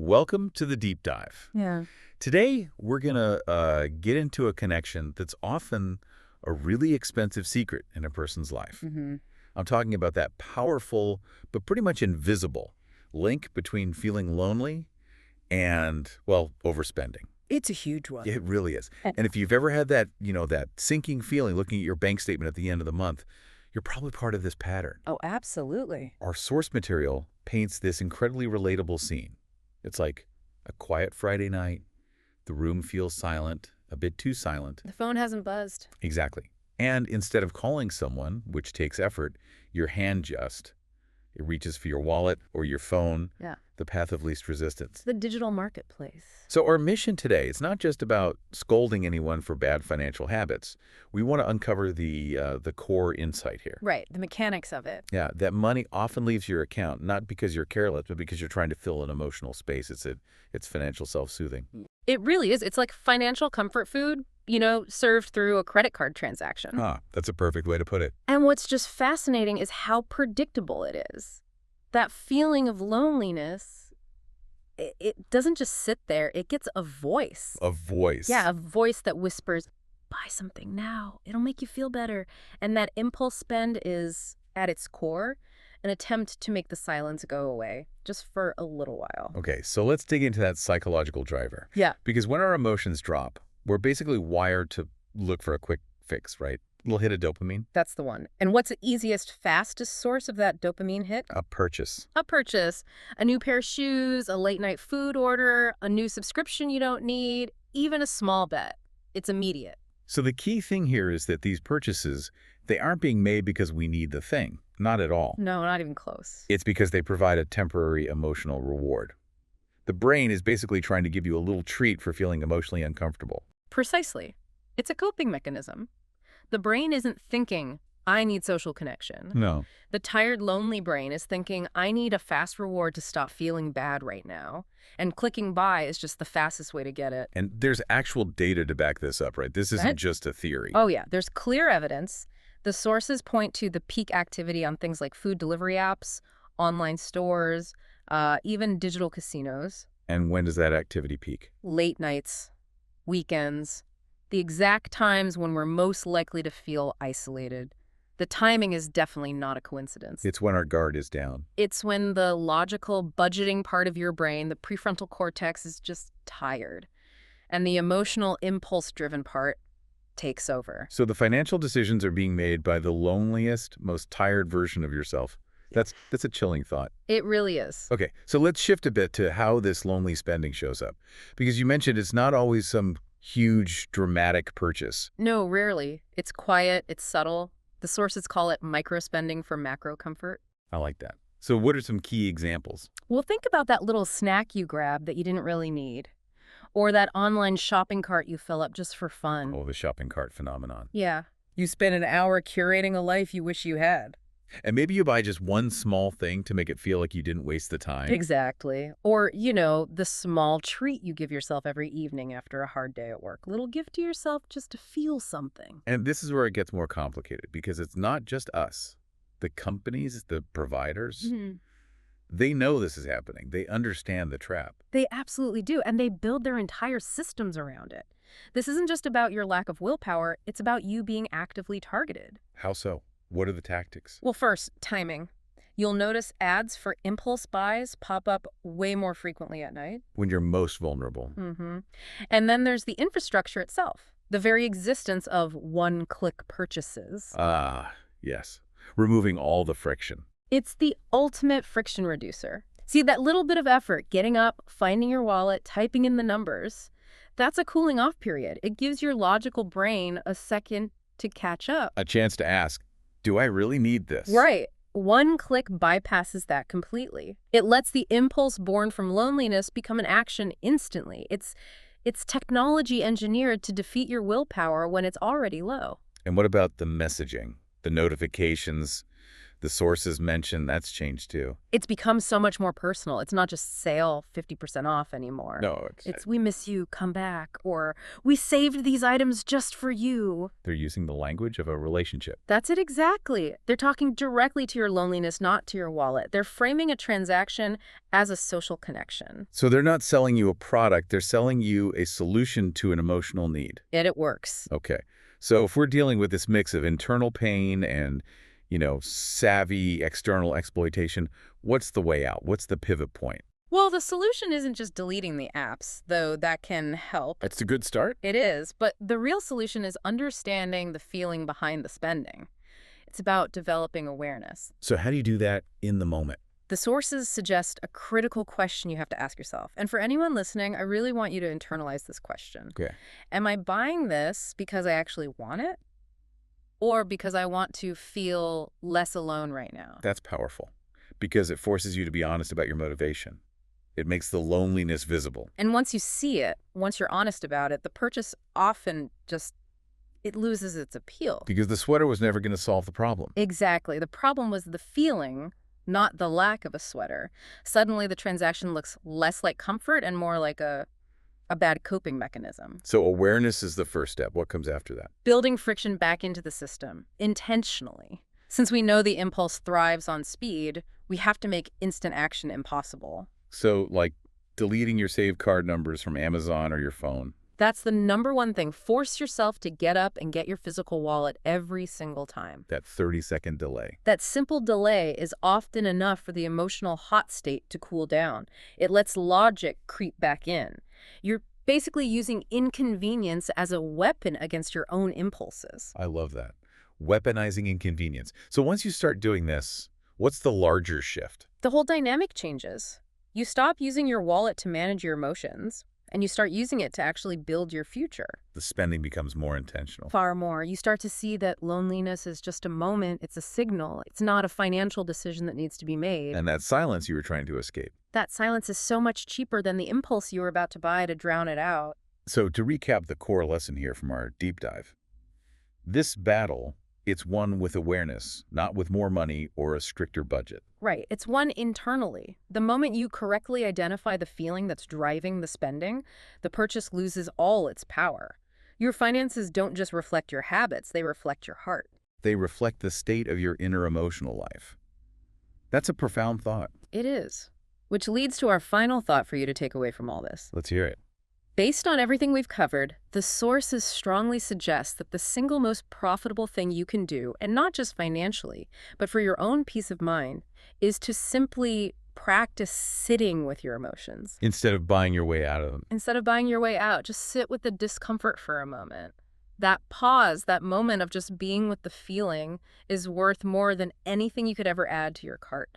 Welcome to the deep dive. Yeah. Today, we're going to get into a connection that's often a really expensive secret in a person's life. Mm-hmm. I'm talking about that powerful, but pretty much invisible link between feeling lonely and, well, overspending. It's a huge one. It really is. And- And if you've ever had that, that sinking feeling looking at your bank statement at the end of the month, you're probably part of this pattern. Oh, absolutely. Our source material paints this incredibly relatable scene. It's like a quiet Friday night. The room feels silent, a bit too silent. The phone hasn't buzzed. Exactly. And instead of calling someone, which takes effort, your hand it reaches for your wallet or your phone, Yeah. the path of least resistance. The digital marketplace. So our mission today, it's not just about scolding anyone for bad financial habits. We want to uncover the core insight here. Right. The mechanics of it. Yeah, that money often leaves your account, not because you're careless, but because you're trying to fill an emotional space. It's financial self-soothing. It really is. It's like financial comfort food, served through a credit card transaction. That's a perfect way to put it. And what's just fascinating is how predictable it is. That feeling of loneliness, it doesn't just sit there. It gets a voice. A voice. Yeah, a voice that whispers, buy something now. It'll make you feel better. And that impulse spend is, at its core, an attempt to make the silence go away, just for a little while. Okay, so let's dig into that psychological driver. Yeah. Because when our emotions drop, we're basically wired to look for a quick fix, right? A little hit of dopamine. That's the one. And what's the easiest, fastest source of that dopamine hit? A purchase. A purchase. A new pair of shoes, a late-night food order, a new subscription you don't need, even a small bet. It's immediate. So the key thing here is that these purchases, they aren't being made because we need the thing. Not at all. No, not even close. It's because they provide a temporary emotional reward. The brain is basically trying to give you a little treat for feeling emotionally uncomfortable. Precisely. It's a coping mechanism. The brain isn't thinking, I need social connection. No. The tired, lonely brain is thinking, I need a fast reward to stop feeling bad right now. And clicking buy is just the fastest way to get it. And there's actual data to back this up, right? This isn't Right? just a theory. Oh, yeah. There's clear evidence. The sources point to the peak activity on things like food delivery apps, online stores, even digital casinos. And when does that activity peak? Late nights, weekends, the exact times when we're most likely to feel isolated. The timing is definitely not a coincidence. It's when our guard is down. It's when the logical budgeting part of your brain, the prefrontal cortex, is just tired. And the emotional impulse-driven part takes over. So the financial decisions are being made by the loneliest, most tired version of yourself. That's a chilling thought. It really is. Okay, so let's shift a bit to how this lonely spending shows up. Because you mentioned it's not always some huge, dramatic purchase. No, rarely. It's quiet, it's subtle. The sources call it micro-spending for macro comfort. I like that. So what are some key examples? Well, think about that little snack you grabbed that you didn't really need. Or that online shopping cart you fill up just for fun. Oh, the shopping cart phenomenon. Yeah. You spend an hour curating a life you wish you had. And maybe you buy just one small thing to make it feel like you didn't waste the time. Exactly. Or, the small treat you give yourself every evening after a hard day at work. Little gift to yourself just to feel something. And this is where it gets more complicated because it's not just us. The companies, the providers, they know this is happening. They understand the trap. They absolutely do, and they build their entire systems around it. This isn't just about your lack of willpower, it's about you being actively targeted. How so? What are the tactics? Well, first, timing. You'll notice ads for impulse buys pop up way more frequently at night. When you're most vulnerable. And then there's the infrastructure itself, the very existence of one-click purchases. Yes. Removing all the friction. It's the ultimate friction reducer. See, that little bit of effort, getting up, finding your wallet, typing in the numbers, that's a cooling off period. It gives your logical brain a second to catch up. A chance to ask, do I really need this? Right. One click bypasses that completely. It lets the impulse born from loneliness become an action instantly. It's technology engineered to defeat your willpower when it's already low. And what about the messaging, the notifications, The sources mentioned that's changed too. It's become so much more personal. It's not just sale 50% off anymore. No, It's we miss you, come back, or we saved these items just for you. they're using the language of a relationship. That's it exactly. They're talking directly to your loneliness, not to your wallet. They're framing a transaction as a social connection. So they're not selling you a product, they're selling you a solution to an emotional need. And it works. Okay. So if we're dealing with this mix of internal pain and, savvy external exploitation, what's the way out? What's the pivot point? Well, the solution isn't just deleting the apps, though that can help. That's a good start. It is, but the real solution is understanding the feeling behind the spending. It's about developing awareness. So how do you do that in the moment? The sources suggest a critical question you have to ask yourself. And for anyone listening, I really want you to internalize this question. Okay. Am I buying this because I actually want it? Or because I want to feel less alone right now? That's powerful because it forces you to be honest about your motivation. It makes the loneliness visible. And once you see it, once you're honest about it, the purchase often it loses its appeal. Because the sweater was never going to solve the problem. Exactly. The problem was the feeling, not the lack of a sweater. Suddenly, the transaction looks less like comfort and more like a bad coping mechanism. So awareness is the first step. What comes after that? Building friction back into the system, intentionally. Since we know the impulse thrives on speed, we have to make instant action impossible. So, like deleting your saved card numbers from Amazon or your phone. That's the #1 thing. Force yourself to get up and get your physical wallet every single time. That 30-second delay. That simple delay is often enough for the emotional hot state to cool down. It lets logic creep back in. You're basically using inconvenience as a weapon against your own impulses. I love that. Weaponizing inconvenience. So once you start doing this, what's the larger shift? The whole dynamic changes. You stop using your wallet to manage your emotions, and you start using it to actually build your future. The spending becomes more intentional. Far more. You start to see that loneliness is just a moment. It's a signal. It's not a financial decision that needs to be made. And that silence you were trying to escape. That silence is so much cheaper than the impulse you were about to buy to drown it out. So to recap the core lesson here from our deep dive, this battle, it's won with awareness, not with more money or a stricter budget. Right. It's one internally. The moment you correctly identify the feeling that's driving the spending, the purchase loses all its power. Your finances don't just reflect your habits, they reflect your heart. They reflect the state of your inner emotional life. That's a profound thought. It is. Which leads to our final thought for you to take away from all this. Let's hear it. Based on everything we've covered, the sources strongly suggest that the single most profitable thing you can do, and not just financially, but for your own peace of mind, is to simply practice sitting with your emotions. Instead of buying your way out of them. Instead of buying your way out, just sit with the discomfort for a moment. That pause, that moment of just being with the feeling, is worth more than anything you could ever add to your cart.